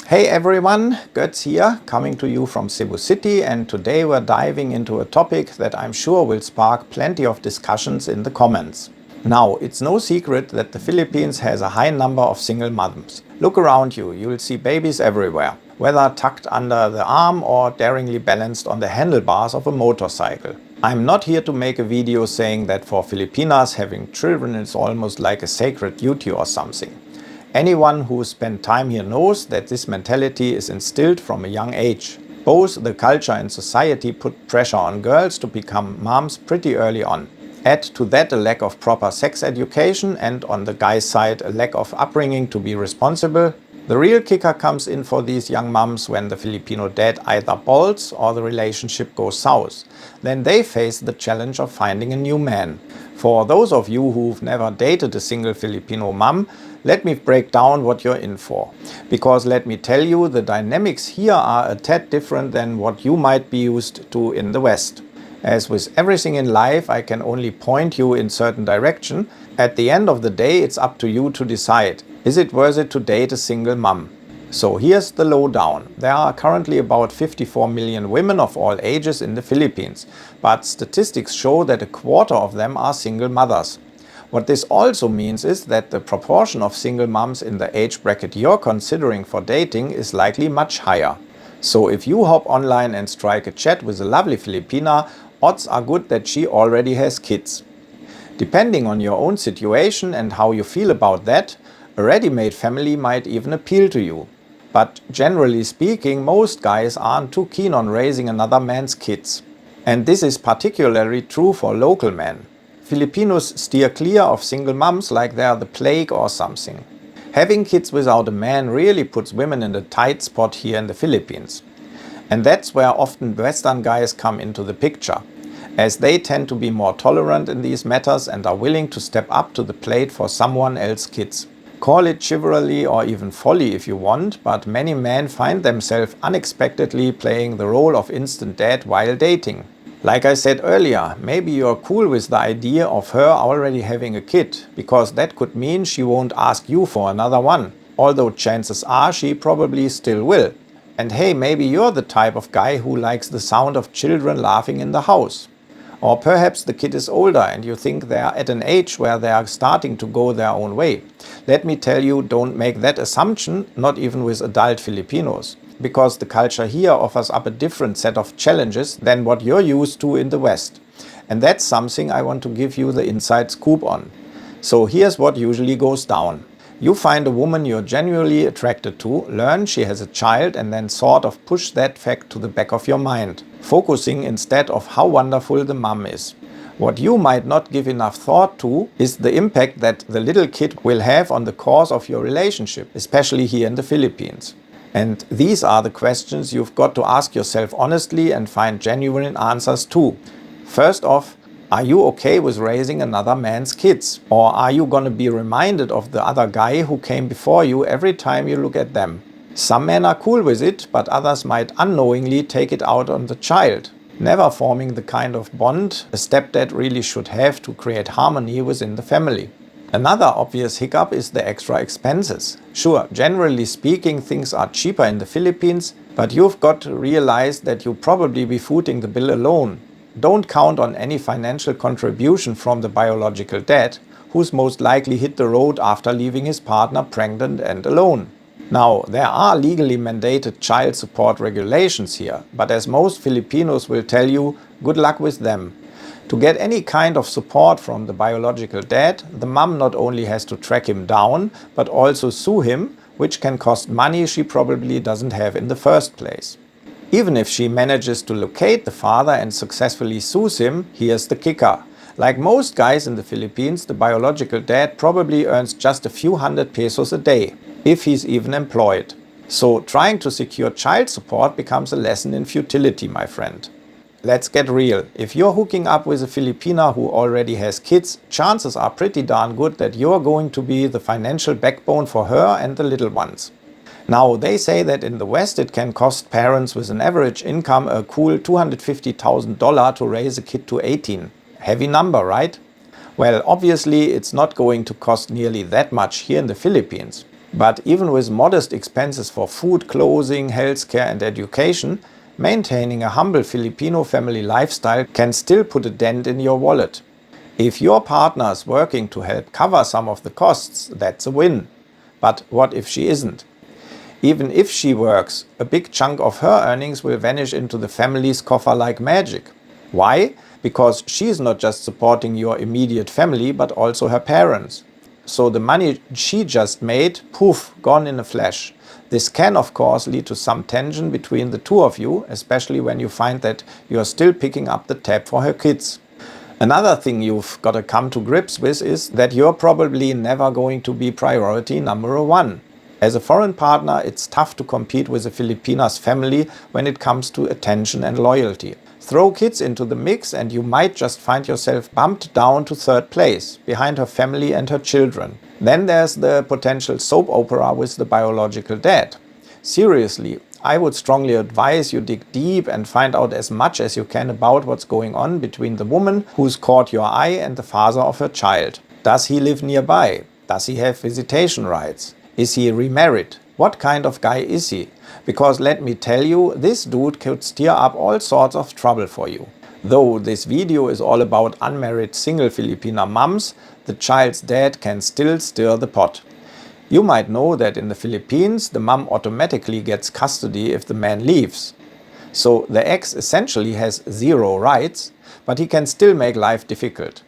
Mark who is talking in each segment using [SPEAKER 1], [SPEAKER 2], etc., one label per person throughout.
[SPEAKER 1] Hey everyone, Götz here, coming to you from Cebu City, and today we're diving into a topic that I'm sure will spark plenty of discussions in the comments. Now, it's no secret that the Philippines has a high number of single mothers. Look around you, you'll see babies everywhere, whether tucked under the arm or daringly balanced on the handlebars of a motorcycle. I'm not here to make a video saying that for Filipinas having children is almost like a sacred duty or something. Anyone who spent time here knows that this mentality is instilled from a young age. Both the culture and society put pressure on girls to become moms pretty early on. Add to that a lack of proper sex education and on the guy's side a lack of upbringing to be responsible. The real kicker comes in for these young moms when the Filipino dad either balls or the relationship goes south. Then they face the challenge of finding a new man. For those of you who've never dated a single Filipino mom, let me break down what you're in for. Because let me tell you, the dynamics here are a tad different than what you might be used to in the West. As with everything in life, I can only point you in certain direction. At the end of the day, it's up to you to decide. Is it worth it to date a single mom? So here's the lowdown. There are currently about 54 million women of all ages in the Philippines, but statistics show that a quarter of them are single mothers. What this also means is that the proportion of single moms in the age bracket you're considering for dating is likely much higher. So if you hop online and strike a chat with a lovely Filipina, odds are good that she already has kids. Depending on your own situation and how you feel about that, a ready-made family might even appeal to you. But generally speaking, most guys aren't too keen on raising another man's kids. And this is particularly true for local men. Filipinos steer clear of single moms like they are the plague or something. Having kids without a man really puts women in a tight spot here in the Philippines. And that's where often Western guys come into the picture, as they tend to be more tolerant in these matters and are willing to step up to the plate for someone else's kids. Call it chivalry or even folly if you want, but many men find themselves unexpectedly playing the role of instant dad while dating. Like I said earlier, maybe you're cool with the idea of her already having a kid, because that could mean she won't ask you for another one, although chances are she probably still will. And hey, maybe you're the type of guy who likes the sound of children laughing in the house. Or perhaps the kid is older and you think they are at an age where they are starting to go their own way. Let me tell you, don't make that assumption, not even with adult Filipinos. Because the culture here offers up a different set of challenges than what you're used to in the West. And that's something I want to give you the inside scoop on. So here's what usually goes down. You find a woman you're genuinely attracted to, learn she has a child, and then sort of push that fact to the back of your mind, focusing instead of how wonderful the mom is. What you might not give enough thought to is the impact that the little kid will have on the course of your relationship, especially here in the Philippines. And these are the questions you've got to ask yourself honestly and find genuine answers to. First off, are you okay with raising another man's kids? Or are you gonna be reminded of the other guy who came before you every time you look at them? Some men are cool with it, but others might unknowingly take it out on the child, never forming the kind of bond a stepdad really should have to create harmony within the family. Another obvious hiccup is the extra expenses. Sure, generally speaking, things are cheaper in the Philippines, but you've got to realize that you'll probably be footing the bill alone. Don't count on any financial contribution from the biological dad, who's most likely hit the road after leaving his partner pregnant and alone. Now, there are legally mandated child support regulations here, but as most Filipinos will tell you, good luck with them. To get any kind of support from the biological dad, the mom not only has to track him down, but also sue him, which can cost money she probably doesn't have in the first place. Even if she manages to locate the father and successfully sues him, here's the kicker. Like most guys in the Philippines, the biological dad probably earns just a few hundred pesos a day, if he's even employed. So trying to secure child support becomes a lesson in futility, my friend. Let's get real. If you're hooking up with a Filipina who already has kids, chances are pretty darn good that you're going to be the financial backbone for her and the little ones. Now, they say that in the West it can cost parents with an average income a cool $250,000 to raise a kid to 18. Heavy number, right? Well, obviously it's not going to cost nearly that much here in the Philippines. But even with modest expenses for food, clothing, healthcare and education, maintaining a humble Filipino family lifestyle can still put a dent in your wallet. If your partner is working to help cover some of the costs, that's a win. But what if she isn't? Even if she works, a big chunk of her earnings will vanish into the family's coffer like magic. Why? Because she's not just supporting your immediate family, but also her parents. So the money she just made, poof, gone in a flash. This can of course lead to some tension between the two of you, especially when you find that you are still picking up the tab for her kids. Another thing you've got to come to grips with is that you're probably never going to be priority number one. As a foreign partner, it's tough to compete with a Filipina's family when it comes to attention and loyalty. Throw kids into the mix and you might just find yourself bumped down to third place, behind her family and her children. Then there's the potential soap opera with the biological dad. Seriously, I would strongly advise you dig deep and find out as much as you can about what's going on between the woman who's caught your eye and the father of her child. Does he live nearby? Does he have visitation rights? Is he remarried? What kind of guy is he? Because let me tell you, this dude could stir up all sorts of trouble for you. Though this video is all about unmarried single Filipina mums, the child's dad can still stir the pot. You might know that in the Philippines, the mum automatically gets custody if the man leaves. So the ex essentially has zero rights, but he can still make life difficult.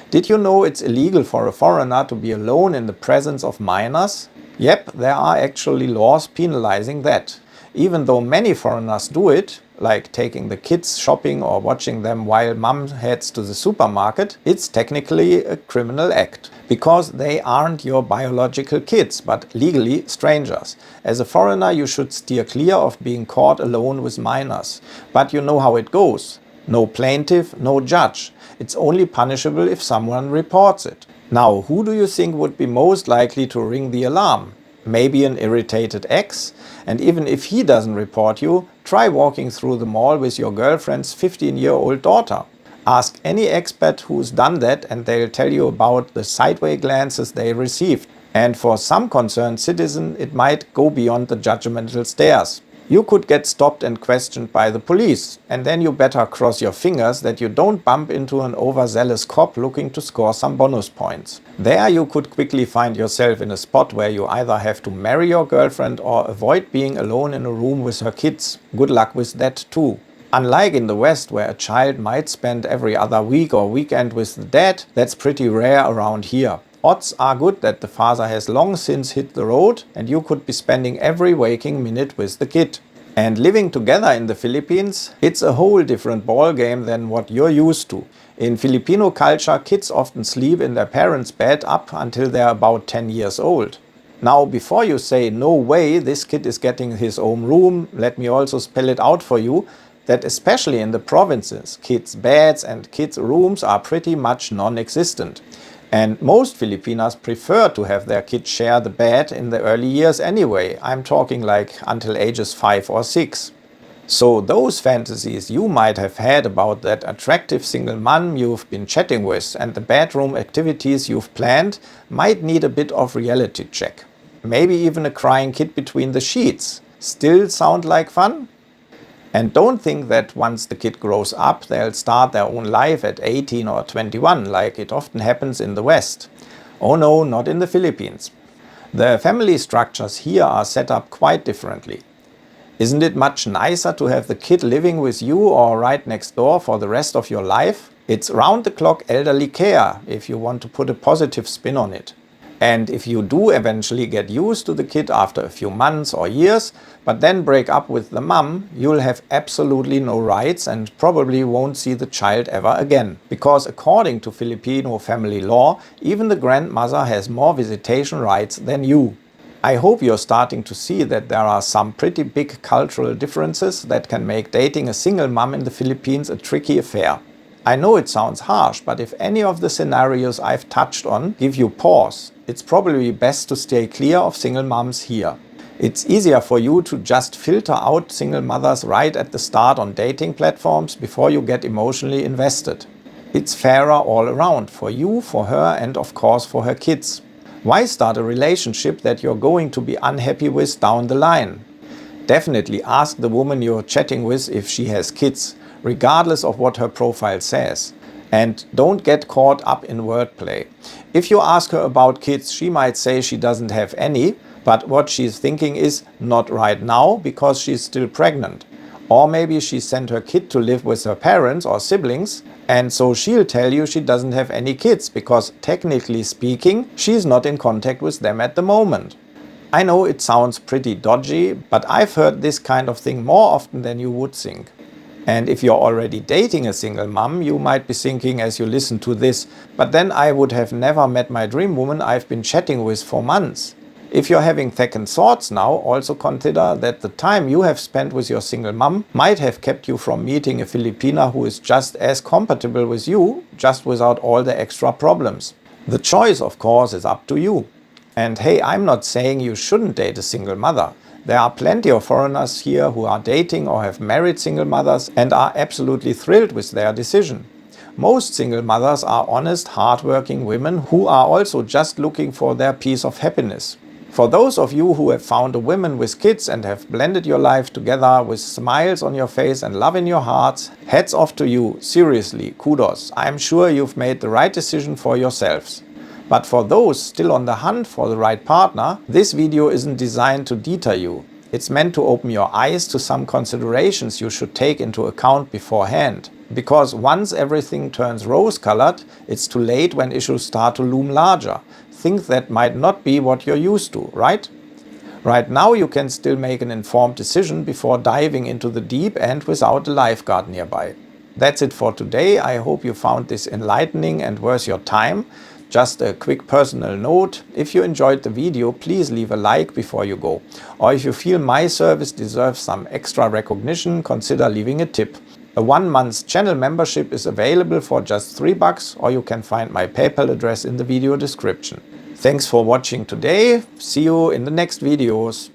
[SPEAKER 1] Did you know it's illegal for a foreigner to be alone in the presence of minors? Yep, there are actually laws penalizing that. Even though many foreigners do it, like taking the kids shopping or watching them while mum heads to the supermarket, it's technically a criminal act. Because they aren't your biological kids, but legally strangers. As a foreigner, you should steer clear of being caught alone with minors. But you know how it goes. No plaintiff, no judge. It's only punishable if someone reports it. Now, who do you think would be most likely to ring the alarm? Maybe an irritated ex? And even if he doesn't report you, try walking through the mall with your girlfriend's 15-year-old daughter. Ask any expert who's done that and they'll tell you about the sideways glances they received. And for some concerned citizen, it might go beyond the judgmental stares. You could get stopped and questioned by the police, and then you better cross your fingers that you don't bump into an overzealous cop looking to score some bonus points. There you could quickly find yourself in a spot where you either have to marry your girlfriend or avoid being alone in a room with her kids. Good luck with that too. Unlike in the West, where a child might spend every other week or weekend with the dad, that's pretty rare around here. Odds are good that the father has long since hit the road and you could be spending every waking minute with the kid. And living together in the Philippines, it's a whole different ballgame than what you're used to. In Filipino culture, kids often sleep in their parents' bed up until they're about 10 years old. Now, before you say, no way, this kid is getting his own room, let me also spell it out for you, that especially in the provinces, kids' beds and kids' rooms are pretty much non-existent. And most Filipinas prefer to have their kids share the bed in the early years anyway. I'm talking like until ages 5 or 6. So those fantasies you might have had about that attractive single mom you've been chatting with and the bedroom activities you've planned might need a bit of reality check. Maybe even a crying kid between the sheets. Still sound like fun? And don't think that once the kid grows up, they'll start their own life at 18 or 21, like it often happens in the West. Oh no, not in the Philippines. The family structures here are set up quite differently. Isn't it much nicer to have the kid living with you or right next door for the rest of your life? It's round-the-clock elderly care, if you want to put a positive spin on it. And if you do eventually get used to the kid after a few months or years, but then break up with the mum, you'll have absolutely no rights and probably won't see the child ever again. Because according to Filipino family law, even the grandmother has more visitation rights than you. I hope you're starting to see that there are some pretty big cultural differences that can make dating a single mum in the Philippines a tricky affair. I know it sounds harsh, but if any of the scenarios I've touched on give you pause, it's probably best to stay clear of single moms here. It's easier for you to just filter out single mothers right at the start on dating platforms before you get emotionally invested. It's fairer all around, for you, for her, and of course for her kids. Why start a relationship that you're going to be unhappy with down the line? Definitely ask the woman you're chatting with if she has kids, regardless of what her profile says. And don't get caught up in wordplay. If you ask her about kids, she might say she doesn't have any, but what she's thinking is not right now because she's still pregnant. Or maybe she sent her kid to live with her parents or siblings, and so she'll tell you she doesn't have any kids because technically speaking, she's not in contact with them at the moment. I know it sounds pretty dodgy, but I've heard this kind of thing more often than you would think. And if you're already dating a single mom, you might be thinking as you listen to this, but then I would have never met my dream woman I've been chatting with for months. If you're having second thoughts now, also consider that the time you have spent with your single mom might have kept you from meeting a Filipina who is just as compatible with you, just without all the extra problems. The choice, of course, is up to you. And hey, I'm not saying you shouldn't date a single mother. There are plenty of foreigners here who are dating or have married single mothers and are absolutely thrilled with their decision. Most single mothers are honest, hardworking women who are also just looking for their piece of happiness. For those of you who have found a woman with kids and have blended your life together with smiles on your face and love in your hearts, hats off to you, seriously, kudos. I'm sure you've made the right decision for yourselves. But for those still on the hunt for the right partner, this video isn't designed to deter you. It's meant to open your eyes to some considerations you should take into account beforehand. Because once everything turns rose-colored, it's too late when issues start to loom larger. Things that might not be what you're used to, right? Right now you can still make an informed decision before diving into the deep end without a lifeguard nearby. That's it for today. I hope you found this enlightening and worth your time. Just a quick personal note, if you enjoyed the video, please leave a like before you go. Or if you feel my service deserves some extra recognition, consider leaving a tip. A 1-month channel membership is available for just $3, or you can find my PayPal address in the video description. Thanks for watching today. See you in the next videos.